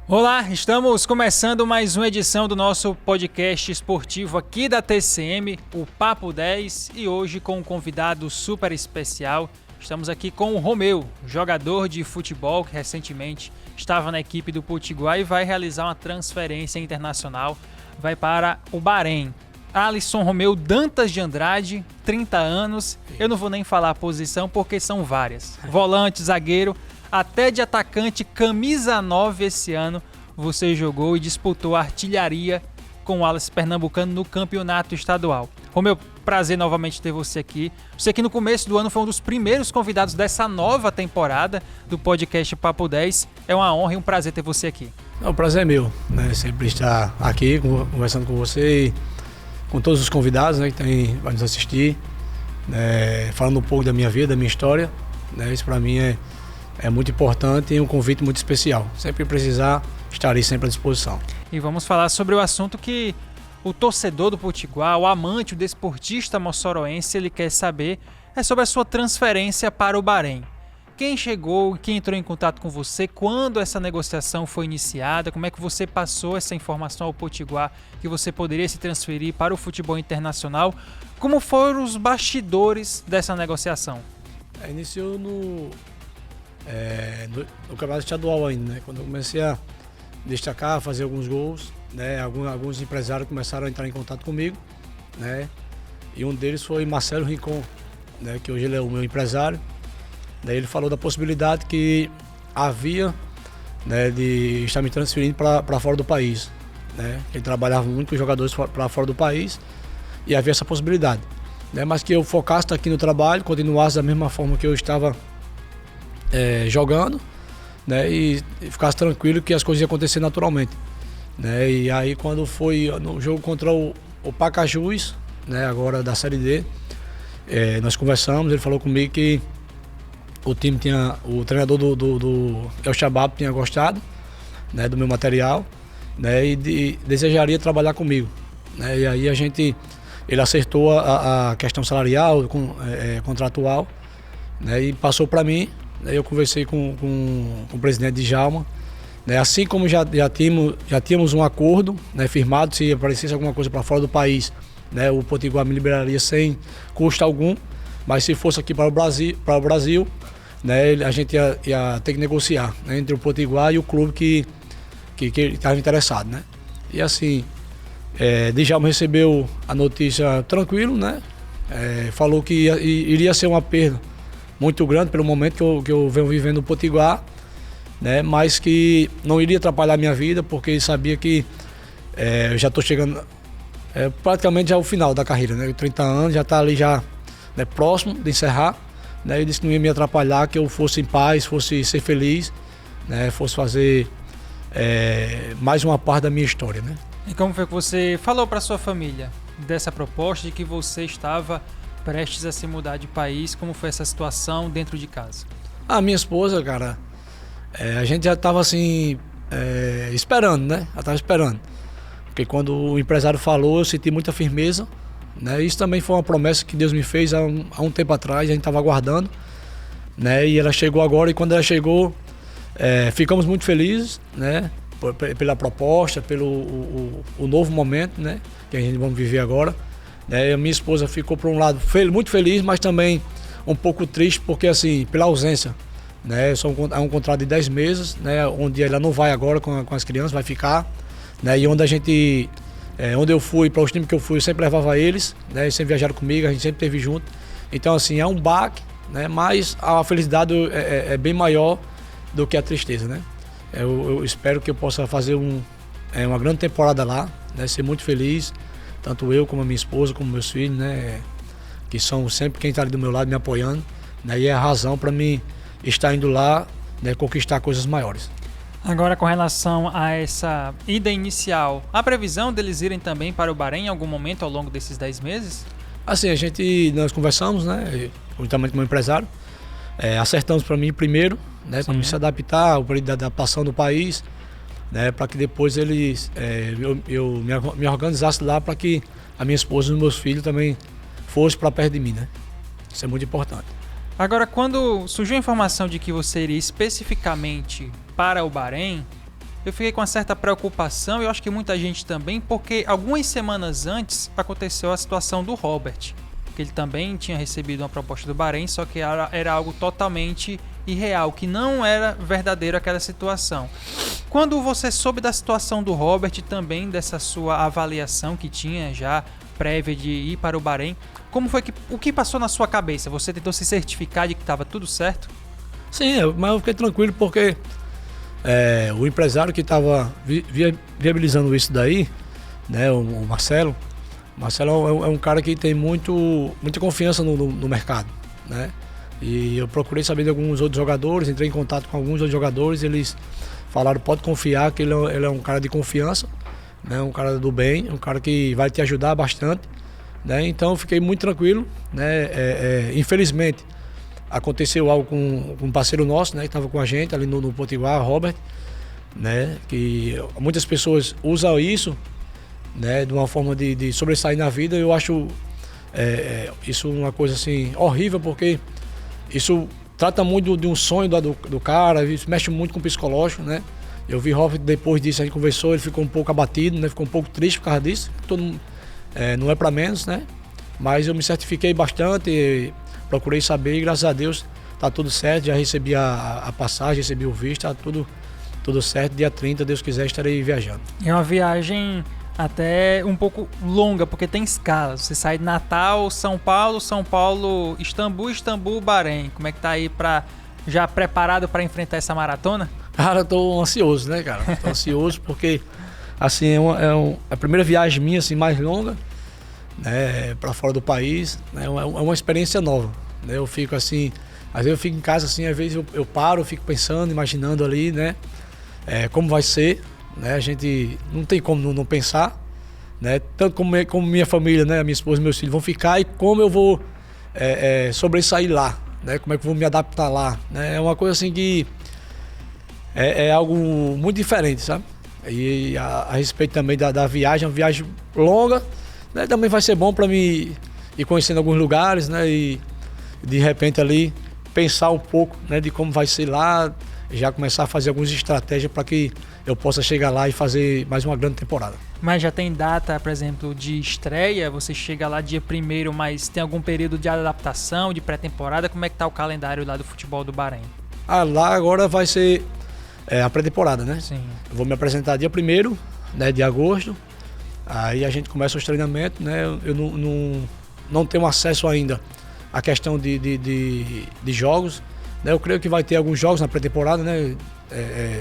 Olá, estamos começando mais uma edição do nosso podcast esportivo aqui da TCM, o Papo 10, e hoje com um convidado super especial. Estamos aqui com o Romeu, jogador de futebol que recentemente estava na equipe do Potiguar e vai realizar uma transferência internacional, vai para o Bahrein. Alisson Romeu Dantas de Andrade, 30 anos, eu não vou nem falar a posição porque são várias. Volante, zagueiro, até de atacante, camisa 9 esse ano, você jogou e disputou a artilharia com o Alas Pernambucano no campeonato estadual. Romeu, prazer novamente ter você aqui. Você que no começo do ano foi um dos primeiros convidados dessa nova temporada do podcast Papo 10. É uma honra e um prazer ter você aqui. O prazer é meu, né? Sempre estar aqui conversando com você e com todos os convidados, né, que vai nos assistir, falando um pouco da minha vida, da minha história, né? Isso para mim é muito importante e um convite muito especial. Sempre que precisar, estarei sempre à disposição. E vamos falar sobre o assunto que o torcedor do Potiguar, o amante, o desportista moçoroense, ele quer saber, é sobre a sua transferência para o Bahrein. Quem chegou, quem entrou em contato com você, quando essa negociação foi iniciada, como é que você passou essa informação ao Potiguar que você poderia se transferir para o futebol internacional? Como foram os bastidores dessa negociação? Iniciou no campeonato estadual ainda, né? Quando eu comecei a destacar, fazer alguns gols, né? Alguns empresários começaram a entrar em contato comigo, né? E um deles foi Marcelo Rincon, né? Que hoje ele é o meu empresário. Daí ele falou da possibilidade que havia, né, de estar me transferindo para fora do país, né? Ele trabalhava muito com jogadores para fora do país e havia essa possibilidade, né? Mas que eu focasse aqui no trabalho, continuasse da mesma forma que eu estava jogando, né? E ficasse tranquilo que as coisas iam acontecer naturalmente, né? E aí quando foi no jogo contra o Pacajus, né, agora da Série D, nós conversamos, ele falou comigo que o treinador do El Shabab tinha gostado, né, do meu material, né, e desejaria trabalhar comigo, né? E aí ele acertou a questão salarial, contratual, né, e passou para mim. Eu conversei com o presidente Djalma, né, assim como já tínhamos um acordo, né, firmado, se aparecesse alguma coisa para fora do país, né, o Potiguar me liberaria sem custo algum, mas se fosse aqui para o Brasil, né, a gente ia ter que negociar, né, entre o Potiguar e o clube que estava interessado, né? E assim, Djalma recebeu a notícia tranquilo, né? Falou que iria ser uma perda muito grande pelo momento que eu venho vivendo no Potiguar, né? Mas que não iria atrapalhar a minha vida, porque ele sabia que eu já estou chegando praticamente já ao final da carreira, né? 30 anos, já está ali já, né, próximo de encerrar. Né, ele disse que não ia me atrapalhar, que eu fosse em paz, fosse ser feliz, né, fosse fazer mais uma parte da minha história, né? E como foi que você falou para sua família dessa proposta de que você estava prestes a se mudar de país? Como foi essa situação dentro de casa? A minha esposa, cara, a gente já estava assim, esperando, né? Ela estava esperando. Porque quando o empresário falou, eu senti muita firmeza. Né? Isso também foi uma promessa que Deus me fez há um tempo atrás, a gente estava aguardando, né? E ela chegou agora, e quando ela chegou, ficamos muito felizes, né? Pela proposta, pelo o novo momento, né, que a gente vamos viver agora, né? E a minha esposa ficou, por um lado, muito feliz, mas também um pouco triste, porque assim, pela ausência, né? É um contrato de 10 meses, né? Onde ela não vai agora com as crianças, vai ficar, né? E onde eu fui, para os times que eu fui, eu sempre levava eles, né? Eles sempre viajaram comigo, a gente sempre esteve junto. Então, assim, é um baque, né? Mas a felicidade é bem maior do que a tristeza, né? Eu espero que eu possa fazer uma grande temporada lá, né? Ser muito feliz, tanto eu como a minha esposa, como meus filhos, né? Que são sempre quem está ali do meu lado me apoiando, né? E é a razão para mim estar indo lá, né? Conquistar coisas maiores. Agora, com relação a essa ida inicial, a previsão deles irem também para o Bahrein em algum momento ao longo desses 10 meses? Assim, nós conversamos, né, juntamente com o meu empresário, acertamos para mim primeiro, né, para me se adaptar ao período de adaptação do país, né, para que depois eu me organizasse lá para que a minha esposa e os meus filhos também fossem para perto de mim, né? Isso é muito importante. Agora, quando surgiu a informação de que você iria especificamente para o Bahrein, eu fiquei com uma certa preocupação, e eu acho que muita gente também, porque algumas semanas antes aconteceu a situação do Robert, que ele também tinha recebido uma proposta do Bahrein, só que era algo totalmente irreal, que não era verdadeiro aquela situação. Quando você soube da situação do Robert, também dessa sua avaliação que tinha já prévia de ir para o Bahrein, como foi o que passou na sua cabeça? Você tentou se certificar de que estava tudo certo? Sim, mas eu fiquei tranquilo porque o empresário que estava viabilizando isso daí, né, o Marcelo é um cara que tem muita confiança no mercado, né? E eu procurei saber de alguns outros jogadores, entrei em contato com alguns outros jogadores, eles falaram, pode confiar que ele é um cara de confiança, né? Um cara do bem, um cara que vai te ajudar bastante, né? Então eu fiquei muito tranquilo, né? Infelizmente aconteceu algo com um parceiro nosso, né? Que estava com a gente ali no Potiguar, Robert, né? Que muitas pessoas usam isso, né? De uma forma de sobressair na vida. Eu acho isso uma coisa assim horrível, porque isso trata muito de um sonho do cara, isso mexe muito com o psicológico, né? Eu vi Robert, depois disso a gente conversou, ele ficou um pouco abatido, né? Ficou um pouco triste por causa disso. Não é para menos, né? Mas eu me certifiquei bastante, procurei saber e graças a Deus tá tudo certo. Já recebi a passagem, recebi o visto, tá tudo certo. Dia 30, Deus quiser, estarei viajando. É uma viagem até um pouco longa, porque tem escalas. Você sai de Natal, São Paulo, Istambul, Bahrein. Como é que tá aí já preparado para enfrentar essa maratona? Cara, eu tô ansioso, né, cara? Tô ansioso porque, assim, a primeira viagem minha, assim, mais longa, né, para fora do país, né, é uma experiência nova, né? Eu fico assim, às vezes eu fico em casa, assim, às vezes eu paro, eu fico pensando, imaginando ali, né, como vai ser, né? A gente não tem como não pensar, né? Tanto como minha família, né, minha esposa e meus filhos vão ficar e como eu vou sobressair lá, né? Como é que eu vou me adaptar lá, né? É uma coisa assim que é algo muito diferente, sabe? E a respeito também da viagem, uma viagem longa, né? Também vai ser bom para mim ir conhecendo alguns lugares, né? E de repente ali pensar um pouco, né, de como vai ser lá, já começar a fazer algumas estratégias para que eu possa chegar lá e fazer mais uma grande temporada. Mas já tem data, por exemplo, de estreia? Você chega lá dia 1º, mas tem algum período de adaptação, de pré-temporada? Como é que tá o calendário lá do futebol do Bahrein? Lá agora vai ser a pré-temporada, né? Sim. Eu vou me apresentar dia 1º, né, de agosto. Aí a gente começa os treinamentos, né? Eu não tenho acesso ainda à questão de jogos, né? Eu creio que vai ter alguns jogos na pré-temporada, né?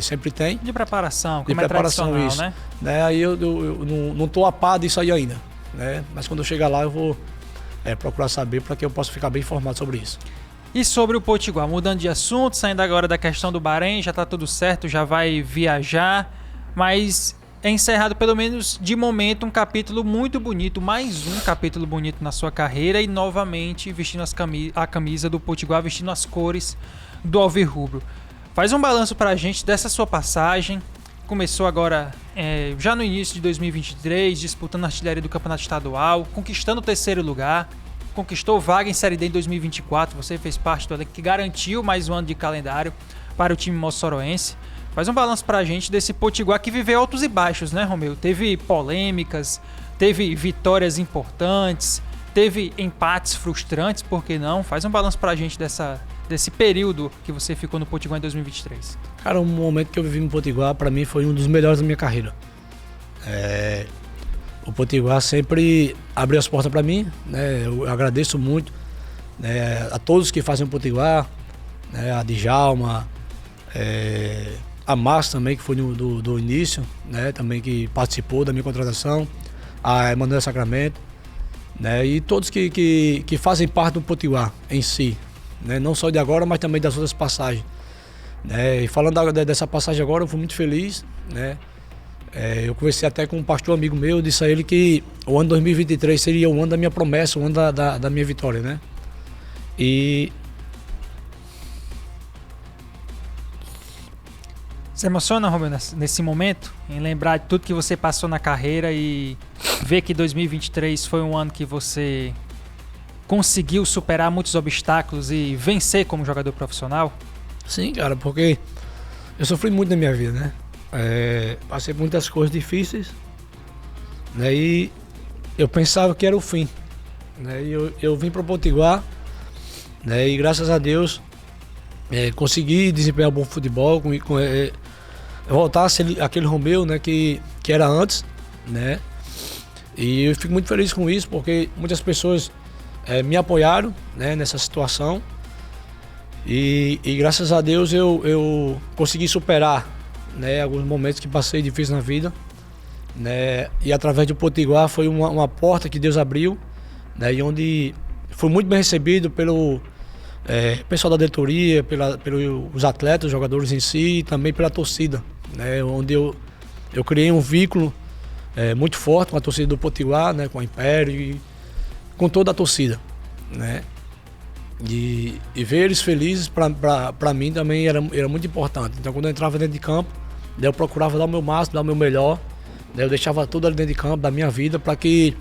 Sempre tem. De preparação, como de preparação, é isso, né? Aí eu não estou a par disso aí ainda, né? Mas quando eu chegar lá eu vou procurar saber para que eu possa ficar bem informado sobre isso. E sobre o Potiguar, mudando de assunto, saindo agora da questão do Bahrein, já está tudo certo, já vai viajar, mas é encerrado pelo menos de momento um capítulo muito bonito, mais um capítulo bonito na sua carreira e novamente vestindo a camisa do Potiguar, vestindo as cores do Alvirrubro. Faz um balanço para a gente dessa sua passagem. Começou agora já no início de 2023, disputando a artilharia do Campeonato Estadual, conquistando o 3º lugar, conquistou vaga em Série D em 2024, você fez parte do elenco que garantiu mais um ano de calendário para o time moçoroense. Faz um balanço pra gente desse Potiguar que viveu altos e baixos, né, Romeu? Teve polêmicas, teve vitórias importantes, teve empates frustrantes, por que não? Faz um balanço pra gente desse período que você ficou no Potiguar em 2023. Cara, o momento que eu vivi no Potiguar, pra mim, foi um dos melhores da minha carreira. O Potiguar sempre abriu as portas pra mim, né? Eu agradeço muito, né, a todos que fazem o Potiguar, né, a Djalma, a Márcia também, que foi do início, né, também que participou da minha contratação, a Emanuel Sacramento, né, e todos que fazem parte do Potiguar em si, né, não só de agora, mas também das outras passagens. Né, e falando dessa passagem agora, eu fui muito feliz, né. Eu conversei até com um pastor amigo meu, disse a ele que o ano 2023 seria o ano da minha promessa, o ano da minha vitória, né. Você emociona, Romeu, nesse momento, em lembrar de tudo que você passou na carreira e ver que 2023 foi um ano que você conseguiu superar muitos obstáculos e vencer como jogador profissional? Sim, cara, porque eu sofri muito na minha vida, né? Passei por muitas coisas difíceis, né? E eu pensava que era o fim, né? E eu vim para o Potiguar, né? E graças a Deus consegui desempenhar um bom futebol, voltar a ser aquele Romeu, né? Que era antes, né? E eu fico muito feliz com isso, porque muitas pessoas me apoiaram, né, nessa situação. E graças a Deus eu consegui superar, né, alguns momentos que passei difíceis na vida, né? E através do Potiguar foi uma porta que Deus abriu, né? E onde fui muito bem recebido pelo pessoal da diretoria, pelos atletas, os jogadores em si, e também pela torcida, né? Onde eu criei um vínculo muito forte com a torcida do Potiguar, né, com a Império e com toda a torcida, né? E ver eles felizes para mim também era muito importante. Então quando eu entrava dentro de campo, eu procurava dar o meu máximo, dar o meu melhor, né? Eu deixava tudo ali dentro de campo, da minha vida, para que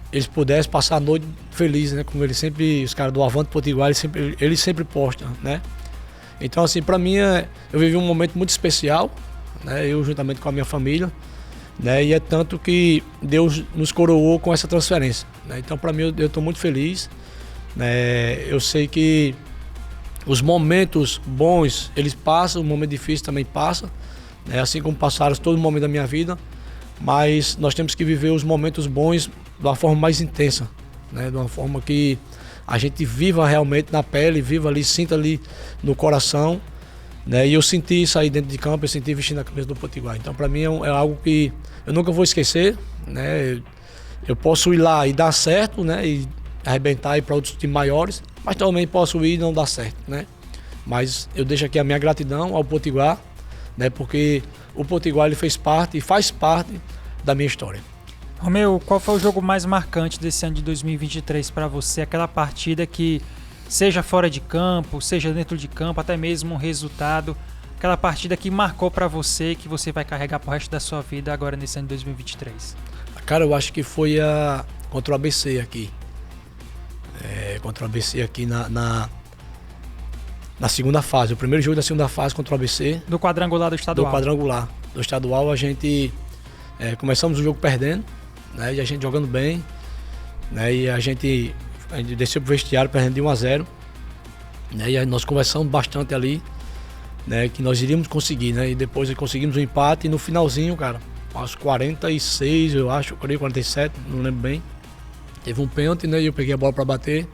eles pudessem passar a noite felizes, né? Como os caras do Avante Potiguar, eles sempre postam, né? Então assim, para mim eu vivi um momento muito especial, né? Eu juntamente com a minha família, né? E é tanto que Deus nos coroou com essa transferência, né? Então para mim eu estou muito feliz, né? Eu sei que os momentos bons eles passam, o momento difícil também passa, né? Assim como passaram todo momento da minha vida, mas nós temos que viver os momentos bons de uma forma mais intensa, né? De uma forma que a gente viva realmente na pele, viva ali, sinta ali no coração, né? E eu senti isso aí dentro de campo, eu senti vestindo a camisa do Potiguar. Então para mim é algo que eu nunca vou esquecer, né? Eu posso ir lá e dar certo, né? E arrebentar e para outros times maiores, mas também posso ir e não dar certo, né? Mas eu deixo aqui a minha gratidão ao Potiguar, né? Porque o Potiguar ele fez parte e faz parte da minha história. Romeu, qual foi o jogo mais marcante desse ano de 2023 para você? Aquela partida que, seja fora de campo, seja dentro de campo, até mesmo um resultado, aquela partida que marcou para você, que você vai carregar pro resto da sua vida agora nesse ano de 2023? Cara, eu acho que foi contra o ABC aqui. Contra o ABC aqui na segunda fase. O primeiro jogo da segunda fase contra o ABC. Do quadrangular do estadual. Do quadrangular. Do estadual a gente começamos o jogo perdendo, né? E a gente jogando bem, né? E a gente desceu pro vestiário perdendo de 1-0, né? E aí nós conversamos bastante ali, né? Que nós iríamos conseguir, né? E depois conseguimos um empate e no finalzinho, cara, aos 46, eu acho, 47, não lembro bem. Teve um pênalti, né? E eu peguei a bola para bater,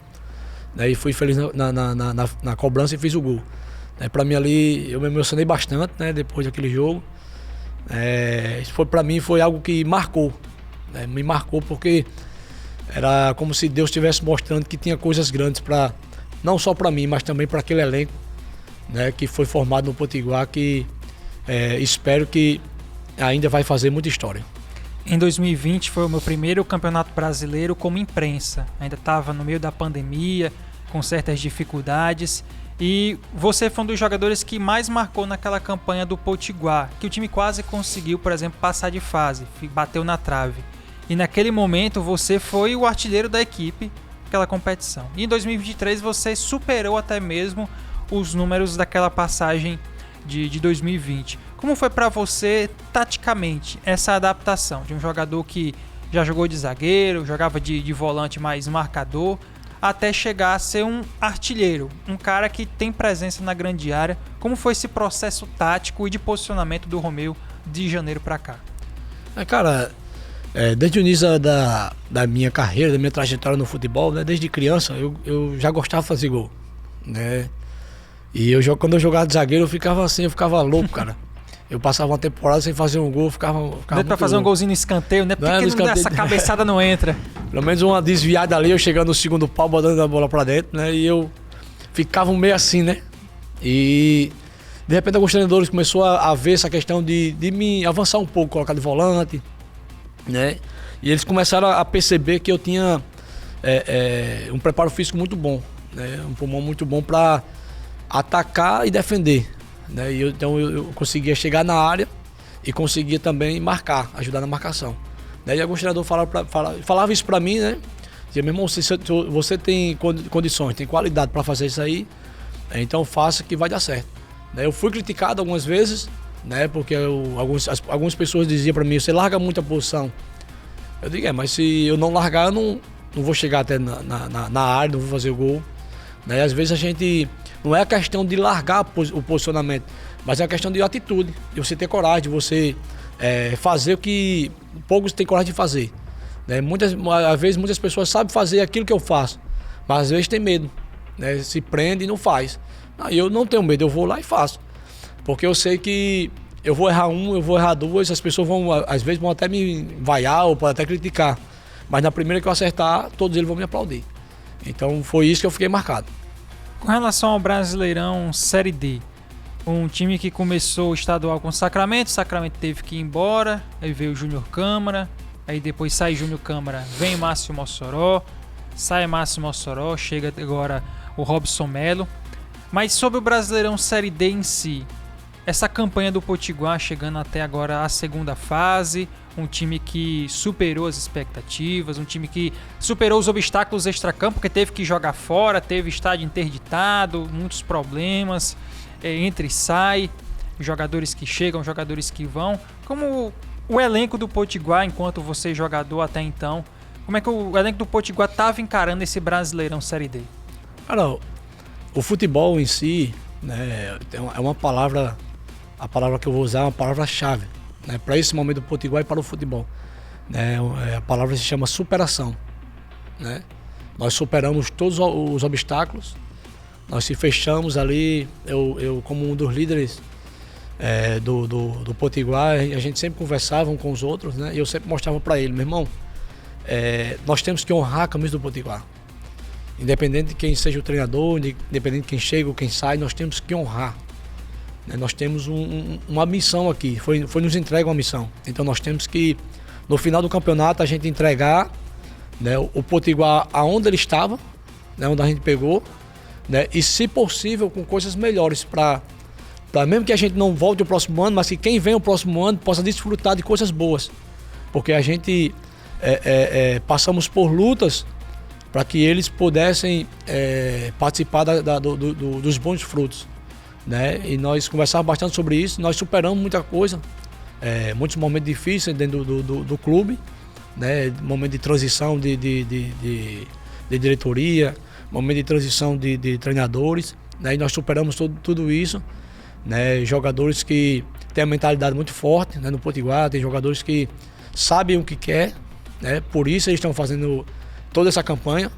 né? E fui feliz na cobrança e fiz o gol. Para mim ali, eu me emocionei bastante, né? Depois daquele jogo. Isso para mim foi algo que marcou, né? Me marcou porque era como se Deus estivesse mostrando que tinha coisas grandes não só para mim, mas também para aquele elenco, né? Que foi formado no Potiguar, que espero que ainda vai fazer muita história. Em 2020 foi o meu primeiro campeonato brasileiro como imprensa. Ainda estava no meio da pandemia, com certas dificuldades. E você foi um dos jogadores que mais marcou naquela campanha do Potiguar, que o time quase conseguiu, por exemplo, passar de fase, bateu na trave. E naquele momento você foi o artilheiro da equipe naquela competição. E em 2023 você superou até mesmo os números daquela passagem de 2020. Como foi para você, taticamente, essa adaptação de um jogador que já jogou de zagueiro, jogava de volante mais marcador, até chegar a ser um artilheiro, um cara que tem presença na grande área? Como foi esse processo tático e de posicionamento do Romeu de janeiro para cá? Cara, desde o início da minha carreira, da minha trajetória no futebol, né, desde criança, eu já gostava de fazer gol, né? E quando eu jogava de zagueiro, eu ficava louco, cara. Eu passava uma temporada sem fazer um gol, ficava muito pra fazer louco. Um golzinho no escanteio, né? Porque essa cabeçada não entra. Pelo menos uma desviada ali, eu chegando no segundo pau, botando a bola pra dentro, né? E eu ficava meio assim, né? E de repente alguns treinadores começaram a ver essa questão de me avançar um pouco, colocar de volante, né? E eles começaram a perceber que eu tinha um preparo físico muito bom, né? Um pulmão muito bom pra atacar e defender, né? Então eu conseguia chegar na área e conseguia também marcar, ajudar na marcação, né? E alguns treinadores falavam isso pra mim, né? Dizia, meu irmão, você tem condições, tem qualidade para fazer isso aí, então faça que vai dar certo, né? Eu fui criticado algumas vezes, né? Porque algumas pessoas diziam para mim, você larga muita posição. Eu digo, mas se eu não largar, eu não vou chegar até na área, não vou fazer o gol. Né? Às vezes a gente, não é a questão de largar o posicionamento, mas é a questão de atitude, de você ter coragem, de você fazer o que poucos têm coragem de fazer. Né? Às vezes muitas pessoas sabem fazer aquilo que eu faço, mas às vezes tem medo, né? Se prende e não faz. Eu não tenho medo, eu vou lá e faço. Porque eu sei que eu vou errar eu vou errar duas, as pessoas às vezes vão até me vaiar ou podem até criticar. Mas na primeira que eu acertar, todos eles vão me aplaudir. Então foi isso que eu fiquei marcado. Com relação ao Brasileirão Série D, um time que começou o estadual com o Sacramento teve que ir embora, aí veio o Júnior Câmara, aí depois sai Júnior Câmara, vem Márcio Mossoró, sai Márcio Mossoró, chega agora o Robson Melo. Mas sobre o Brasileirão Série D em si, essa campanha do Potiguar chegando até agora à segunda fase, um time que superou as expectativas, um time que superou os obstáculos extracampo, porque teve que jogar fora, teve estádio interditado, muitos problemas, entra e sai, jogadores que chegam, jogadores que vão. Como o elenco do Potiguar, enquanto você é jogador até então, como é que o elenco do Potiguar estava encarando esse Brasileirão Série D? Cara, o futebol em si, né, é uma palavra, a palavra que eu vou usar é uma palavra-chave, né, para esse momento do Potiguar e para o futebol. Né, a palavra se chama superação. Né? Nós superamos todos os obstáculos, nós se fechamos ali, eu como um dos líderes do Potiguar, a gente sempre conversava com os outros, né, e eu sempre mostrava para ele, meu irmão, nós temos que honrar a camisa do Potiguar. Independente de quem seja o treinador, independente de quem chega ou quem sai, nós temos que honrar. Nós temos uma missão aqui, foi nos entregue uma missão. Então nós temos que, no final do campeonato, a gente entregar, né, o Potiguar aonde ele estava, né, onde a gente pegou, né, e se possível com coisas melhores, para mesmo que a gente não volte o próximo ano, mas que quem vem o próximo ano possa desfrutar de coisas boas. Porque a gente passamos por lutas para que eles pudessem participar dos bons frutos. Né? E nós conversávamos bastante sobre isso, nós superamos muita coisa, muitos momentos difíceis dentro do clube, né? Momento de transição de diretoria, momento de transição de treinadores, né? E nós superamos tudo isso, né? Jogadores que têm a mentalidade muito forte, né? No Potiguar, tem jogadores que sabem o que quer, né? Por isso eles estão fazendo toda essa campanha,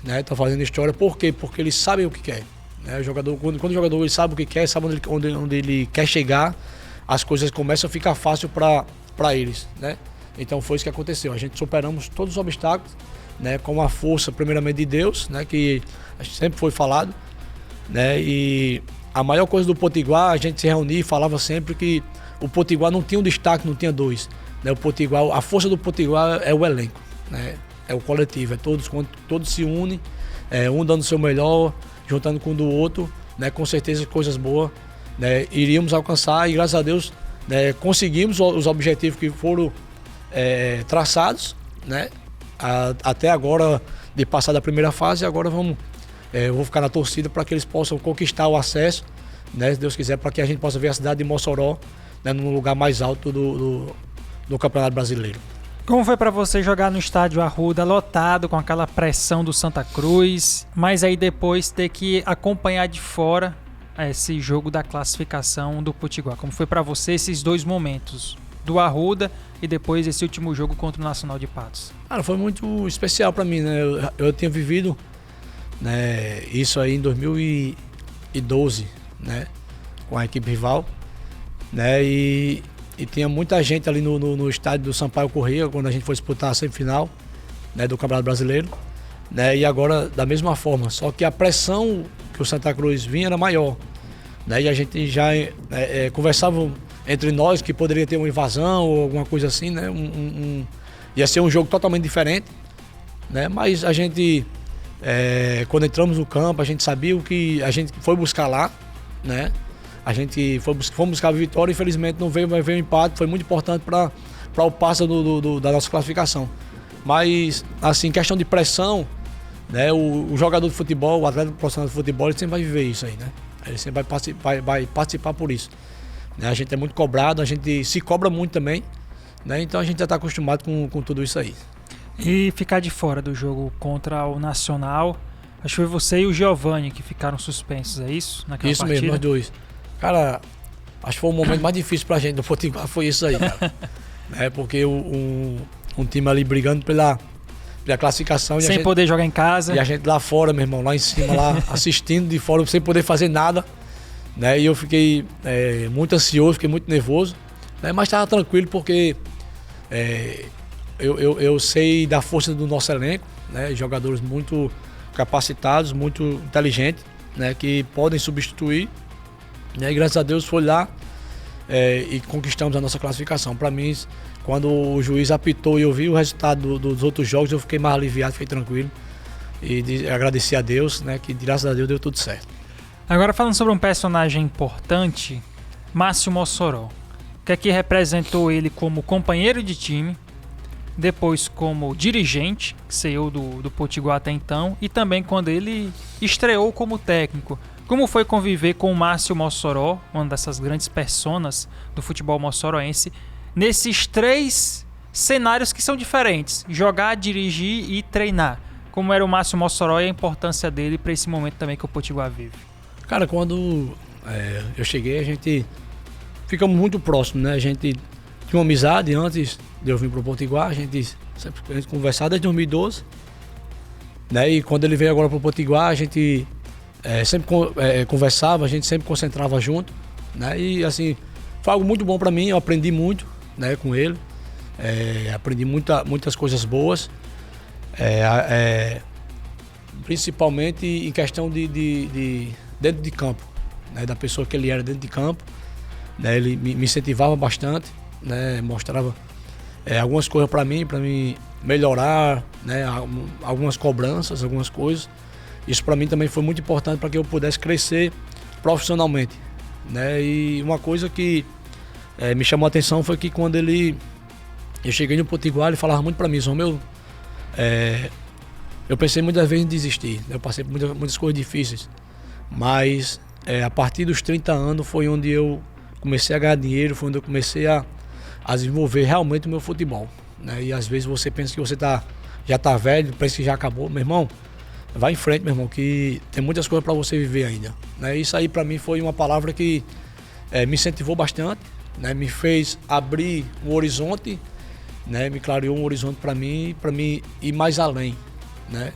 né? Estão fazendo história. Por quê? Porque eles sabem o que quer. Né? O jogador, quando o jogador ele sabe o que quer, sabe onde ele quer chegar, as coisas começam a ficar fácil para eles. Né? Então foi isso que aconteceu. A gente superamos todos os obstáculos, né? Com a força, primeiramente, de Deus, né? Que sempre foi falado. Né? E a maior coisa do Potiguar, a gente se reunia e falava sempre que o Potiguar não tinha um destaque, não tinha dois. Né? O Potiguar, a força do Potiguar é o elenco. Né? É o coletivo, todos se unem, um dando o seu melhor, juntando com o do outro, né? Com certeza coisas boas, né? Iríamos alcançar e graças a Deus, né? Conseguimos os objetivos que foram traçados, né? Até agora de passar da primeira fase, agora eu vou ficar na torcida para que eles possam conquistar o acesso, né? Se Deus quiser, para que a gente possa ver a cidade de Mossoró, né? No lugar mais alto do Campeonato Brasileiro. Como foi para você jogar no estádio Arruda lotado com aquela pressão do Santa Cruz, mas aí depois ter que acompanhar de fora esse jogo da classificação do Potiguar? Como foi para você esses dois momentos, do Arruda e depois esse último jogo contra o Nacional de Patos? Cara, foi muito especial para mim, né? Eu tinha vivido, né, isso aí em 2012, né, com a equipe rival, né, e tinha muita gente ali no estádio do Sampaio Corrêa, quando a gente foi disputar a semifinal, né, do Campeonato Brasileiro, né, e agora da mesma forma, só que a pressão que o Santa Cruz vinha era maior, né, e a gente já conversava entre nós que poderia ter uma invasão ou alguma coisa assim, né, ia ser um jogo totalmente diferente, né, mas a gente, quando entramos no campo, a gente sabia o que a gente foi buscar lá, né. A gente fomos buscar a vitória, infelizmente não veio, mas veio um empate, foi muito importante para o passo da nossa classificação. Mas, assim, questão de pressão, né, o jogador de futebol, o atleta profissional de futebol, ele sempre vai viver isso aí, né? Ele sempre vai participar por isso. né? A gente é muito cobrado, a gente se cobra muito também, né? Então a gente já está acostumado com tudo isso aí. E ficar de fora do jogo contra o Nacional, acho que foi você e o Giovani que ficaram suspensos, é isso? Naquela Isso partida? mesmo, nós dois. Cara, acho que foi o momento mais difícil pra gente do Potiguar, foi isso aí, cara. Porque um time ali brigando pela classificação. E sem poder jogar em casa. E a gente lá fora, meu irmão, lá em cima, lá assistindo de fora, sem poder fazer nada. Né? E eu fiquei muito ansioso, fiquei muito nervoso. Né? Mas estava tranquilo porque eu sei da força do nosso elenco, né? Jogadores muito capacitados, muito inteligentes, né? Que podem substituir. Né? E graças a Deus foi lá e conquistamos a nossa classificação. Para mim, quando o juiz apitou e eu vi o resultado dos outros jogos, eu fiquei mais aliviado, fiquei tranquilo. E agradeci a Deus, né? Que graças a Deus deu tudo certo. Agora falando sobre um personagem importante, Márcio Mossoró. O que é que representou ele como companheiro de time, depois como dirigente, que saiu do Potiguar até então, e também quando ele estreou como técnico. Como foi conviver com o Márcio Mossoró, uma dessas grandes personas do futebol mossoroense, nesses 3 cenários que são diferentes: jogar, dirigir e treinar? Como era o Márcio Mossoró e a importância dele para esse momento também que o Potiguar vive? Cara, quando eu cheguei, a gente ficamos muito próximos, né? A gente tinha uma amizade antes de eu vir pro Potiguar, a gente conversava desde 2012, né? E quando ele veio agora pro Potiguar, a gente sempre conversava, a gente sempre concentrava junto, né? E assim, foi algo muito bom para mim, eu aprendi muito, né, com ele, aprendi muitas coisas boas, principalmente em questão de dentro de campo, né, da pessoa que ele era dentro de campo, né? Ele me incentivava bastante, né? Mostrava algumas coisas para mim melhorar, né? Algumas cobranças, algumas coisas. Isso para mim também foi muito importante para que eu pudesse crescer profissionalmente, né? E uma coisa que me chamou a atenção foi que quando eu cheguei no Potiguar, ele falava muito para mim: Romeu, eu pensei muitas vezes em desistir, eu passei por muitas coisas difíceis, mas a partir dos 30 anos foi onde eu comecei a ganhar dinheiro, foi onde eu comecei a desenvolver realmente o meu futebol, né? E às vezes você pensa que você já tá velho, pensa que já acabou. Meu irmão, vai em frente, meu irmão, que tem muitas coisas para você viver ainda, né? Isso aí para mim foi uma palavra que me incentivou bastante, né? Me fez abrir um horizonte, né? Me clareou um horizonte para mim ir mais além, né?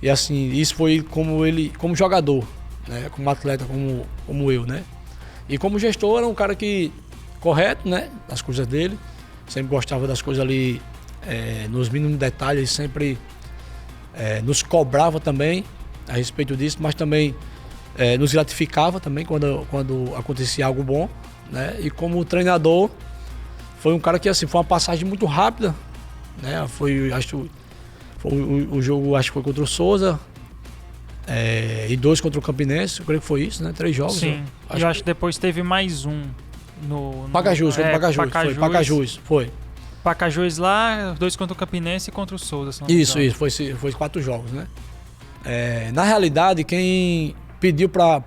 E assim, isso foi como jogador, né? Como atleta, como eu, né? E como gestor, era um cara que correto, né? Das coisas dele, sempre gostava das coisas ali nos mínimos detalhes, sempre nos cobrava também a respeito disso, mas também nos gratificava também quando acontecia algo bom, né? E como treinador, foi um cara que assim, foi uma passagem muito rápida, né? Foi o jogo, acho que foi contra o Souza, e 2 contra o Campinense, eu creio que foi isso, né? 3 jogos. Sim, eu acho que depois teve mais um no Pacajus, foi. Pacajus lá, 2 contra o Campinense e contra o Souza. Isso, foi 4 jogos, né? Na realidade, quem pediu pra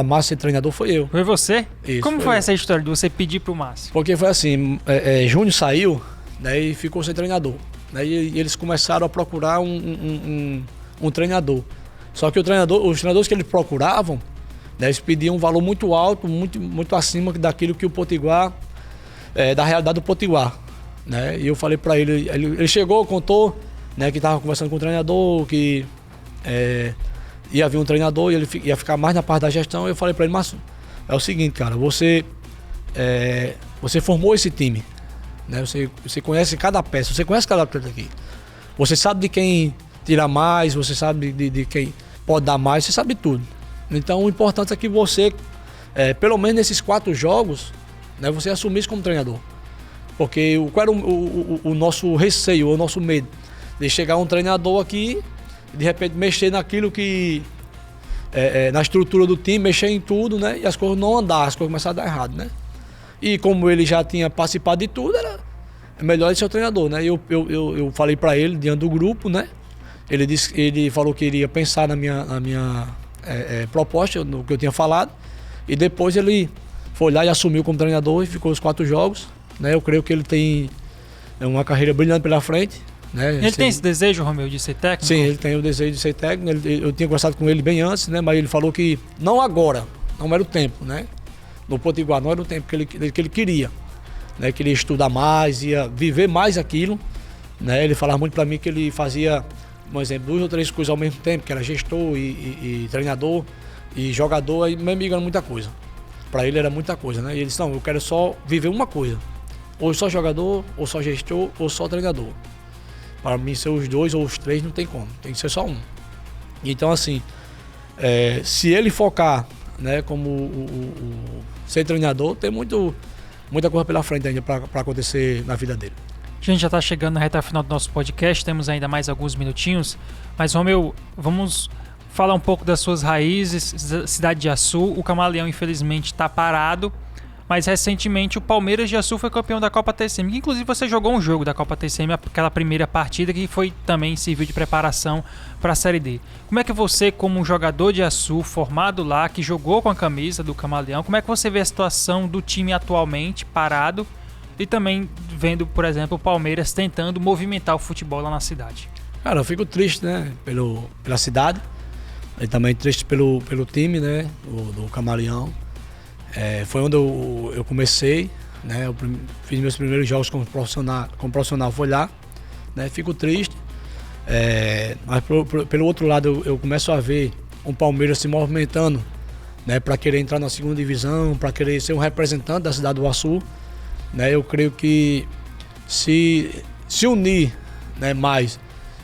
Márcio ser treinador foi eu. Foi você? Isso, Como foi essa história de você pedir pro Márcio? Porque foi assim, Júnior saiu, né, e ficou sem treinador. Né, e eles começaram a procurar um treinador. Só que os treinadores que eles procuravam, né, eles pediam um valor muito alto, muito acima daquilo que o Potiguar, da realidade do Potiguar. Né? E eu falei para ele chegou, contou, né, que estava conversando com o treinador, que ia vir um treinador e ele ia ficar mais na parte da gestão. E eu falei para ele: Márcio, é o seguinte, cara, você formou esse time, né? Você conhece cada peça, você conhece cada atleta aqui. Você sabe de quem tira mais, você sabe de quem pode dar mais, você sabe de tudo. Então o importante é que você, pelo menos nesses 4 jogos, né, você assumisse como treinador. Porque qual era o nosso receio, o nosso medo? De chegar um treinador aqui e de repente mexer naquilo que... na estrutura do time, mexer em tudo, né? E as coisas não andar, as coisas começaram a dar errado, né? E como ele já tinha participado de tudo, era melhor ele ser o treinador, né? Eu falei para ele, diante do grupo, né? Ele falou que iria pensar na minha proposta, no que eu tinha falado. E depois ele foi lá e assumiu como treinador e ficou os 4 jogos. Né? Eu creio que ele tem uma carreira brilhante pela frente. Né? Ele tem esse desejo, Romeu, de ser técnico? Sim, ele tem o desejo de ser técnico. Eu tinha conversado com ele bem antes, né? Mas ele falou que não agora, não era o tempo, né? No Potiguar não era o tempo que ele queria. Né? Queria estudar mais, ia viver mais aquilo. Né? Ele falava muito para mim que ele fazia, por exemplo, 2 ou 3 coisas ao mesmo tempo, que era gestor e treinador e jogador, aí meu amigo era muita coisa. Para ele era muita coisa, né? E ele disse, não, eu quero só viver uma coisa. Ou só jogador, ou só gestor, ou só treinador. Para mim ser os 2 ou os 3 não tem como, tem que ser só um. Então assim, se ele focar, né, como ser treinador, tem muita coisa pela frente ainda para acontecer na vida dele. A gente já está chegando na reta final do nosso podcast, temos ainda mais alguns minutinhos, mas Romeu, vamos falar um pouco das suas raízes, cidade de Açu. O Camaleão infelizmente está parado, mas recentemente o Palmeiras de Açu foi campeão da Copa TCM, que inclusive você jogou um jogo da Copa TCM, aquela primeira partida que foi também serviu de preparação para a Série D. Como é que você, como um jogador de Açu, formado lá, que jogou com a camisa do Camaleão, como é que você vê a situação do time atualmente parado e também vendo, por exemplo, o Palmeiras tentando movimentar o futebol lá na cidade? Cara, eu fico triste, né, pela cidade, e também triste pelo time, né, do Camaleão. Foi onde eu comecei, né, eu fiz meus primeiros jogos como profissional foi lá, né, fico triste, mas pelo outro lado eu começo a ver um Palmeiras se movimentando, né, para querer entrar na segunda divisão, para querer ser um representante da cidade do Açu. Né, eu creio que se unir, né, mais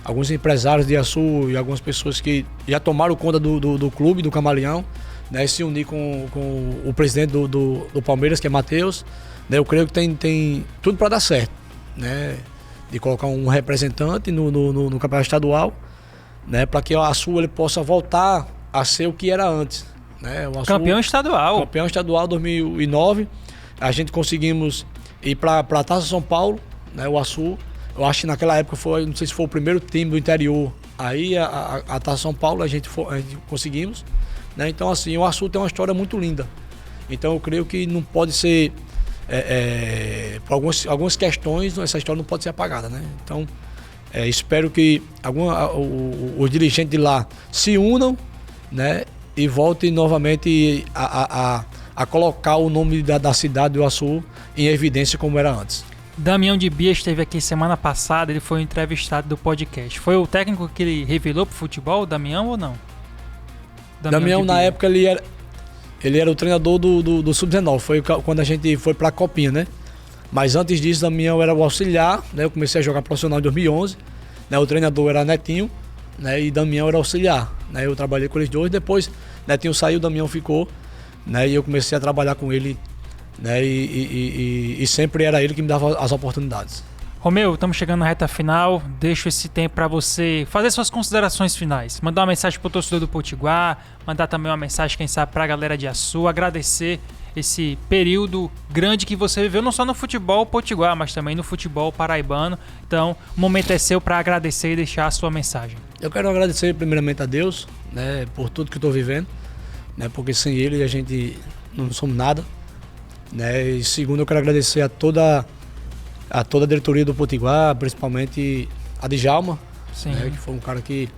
alguns empresários de Açu e algumas pessoas que já tomaram conta do clube, do Camaleão, né, se unir com o presidente do Palmeiras, que é Matheus, né, eu creio que tem tudo para dar certo, né, de colocar um representante no campeonato estadual, né, para que o Açu ele possa voltar a ser o que era antes. Né, o Açu, campeão estadual. Campeão estadual 2009, a gente conseguimos ir para a Taça São Paulo, né, o Açu. Eu acho que naquela época não sei se foi o primeiro time do interior. Aí a Taça São Paulo a gente conseguimos. Né? Então assim, o Açu tem uma história muito linda. Então eu creio que não pode ser, por algumas questões, essa história não pode ser apagada. Né? Então espero que os dirigentes de lá se unam, né, e voltem novamente a colocar o nome da cidade do Açu em evidência como era antes. Damião de Bia esteve aqui semana passada, ele foi entrevistado do podcast. Foi o técnico que ele revelou pro futebol, o Damião, ou não? Damião na época ele era o treinador do Sub-19, foi quando a gente foi pra Copinha, né? Mas antes disso, Damião era o auxiliar, né? Eu comecei a jogar profissional em 2011, né? O treinador era Netinho, né? E Damião era auxiliar, né? Eu trabalhei com eles dois, depois Netinho saiu, Damião ficou, né? E eu comecei a trabalhar com ele, né? E sempre era ele que me dava as oportunidades. Romeu, estamos chegando na reta final, deixo esse tempo para você fazer suas considerações finais, mandar uma mensagem pro torcedor do Potiguar, mandar também uma mensagem, quem sabe, para a galera de Açu, agradecer esse período grande que você viveu, não só no futebol potiguar, mas também no futebol paraibano. Então, o momento é seu para agradecer e deixar a sua mensagem. Eu quero agradecer primeiramente a Deus, né, por tudo que eu estou vivendo, né, porque sem Ele a gente não somos nada. Né, e segundo, eu quero agradecer a toda a diretoria do Potiguar, principalmente a Djalma, né, que foi um cara que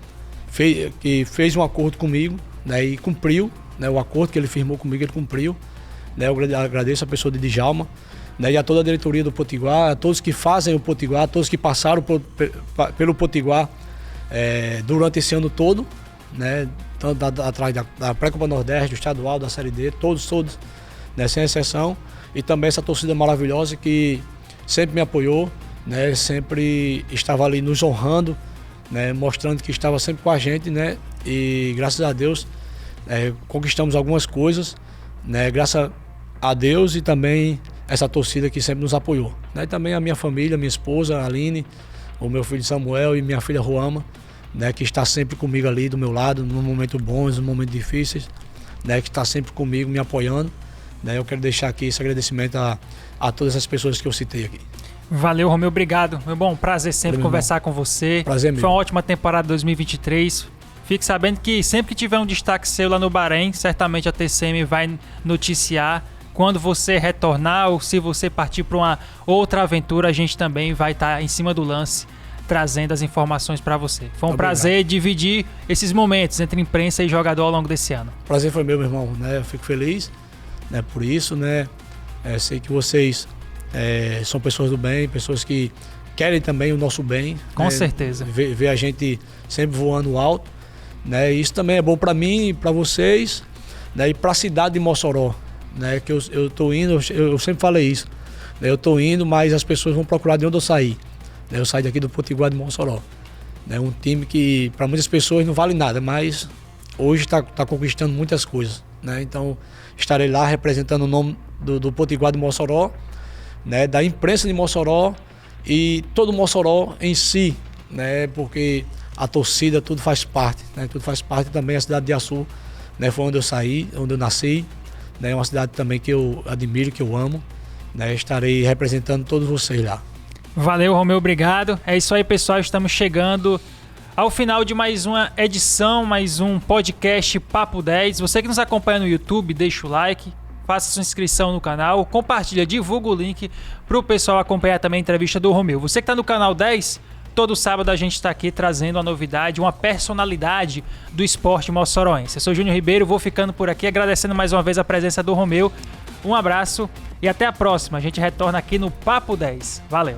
fez um acordo comigo, né, e cumpriu, né, o acordo que ele firmou comigo, ele cumpriu. Né, eu agradeço a pessoa de Djalma, né, e a toda a diretoria do Potiguar, a todos que fazem o Potiguar, a todos que passaram pelo Potiguar durante esse ano todo, né, tanto atrás da Pré-Copa Nordeste, do Estadual, da Série D, todos, né, sem exceção, e também essa torcida maravilhosa que sempre me apoiou, né, sempre estava ali nos honrando, né, mostrando que estava sempre com a gente, né, e graças a Deus conquistamos algumas coisas, né, graças a Deus e também essa torcida que sempre nos apoiou. Né, e também a minha família, minha esposa, a Aline, o meu filho Samuel e minha filha Ruama, né, que está sempre comigo ali do meu lado, nos momentos bons, nos momentos difíceis, né, que está sempre comigo, me apoiando. Né, eu quero deixar aqui esse agradecimento a todas as pessoas que eu citei aqui. Valeu, Romeu, obrigado. Meu bom, prazer sempre conversar com você. Prazer mesmo. Foi uma ótima temporada 2023. Fique sabendo que sempre que tiver um destaque seu lá no Bahrein, certamente a TCM vai noticiar quando você retornar ou se você partir para uma outra aventura, a gente também vai estar em cima do lance trazendo as informações para você. Foi um prazer dividir esses momentos entre imprensa e jogador ao longo desse ano. Prazer foi meu irmão, né? Eu fico feliz, né, por isso, né? Sei que vocês são pessoas do bem, pessoas que querem também o nosso bem. Com certeza. Ver a gente sempre voando alto, né? Isso também é bom para mim, para vocês, né? E para a cidade de Mossoró, né? Que eu tô indo, eu sempre falei isso, né? Eu tô indo, mas as pessoas vão procurar de onde eu saí. Eu saí daqui do Potiguar de Mossoró. Um time que para muitas pessoas não vale nada, mas hoje está conquistando muitas coisas, né? Então estarei lá representando o nome do Potiguar de Mossoró, né? Da imprensa de Mossoró e todo Mossoró em si, né? Porque a torcida, tudo faz parte, né? Tudo faz parte também. A cidade de Açu, né? Foi onde eu saí, onde eu nasci, né? Uma cidade também que eu admiro, que eu amo, né? Estarei representando todos vocês lá. Valeu, Romeu, obrigado. É isso aí, pessoal, estamos chegando ao final de mais uma edição, mais um podcast Papo 10. Você que nos acompanha no YouTube, deixa o like, faça sua inscrição no canal, compartilha, divulga o link para o pessoal acompanhar também a entrevista do Romeu. Você que está no canal 10, todo sábado a gente está aqui trazendo uma novidade, uma personalidade do esporte moçoroense. Eu sou Júnior Ribeiro, vou ficando por aqui, agradecendo mais uma vez a presença do Romeu. Um abraço e até a próxima. A gente retorna aqui no Papo 10. Valeu!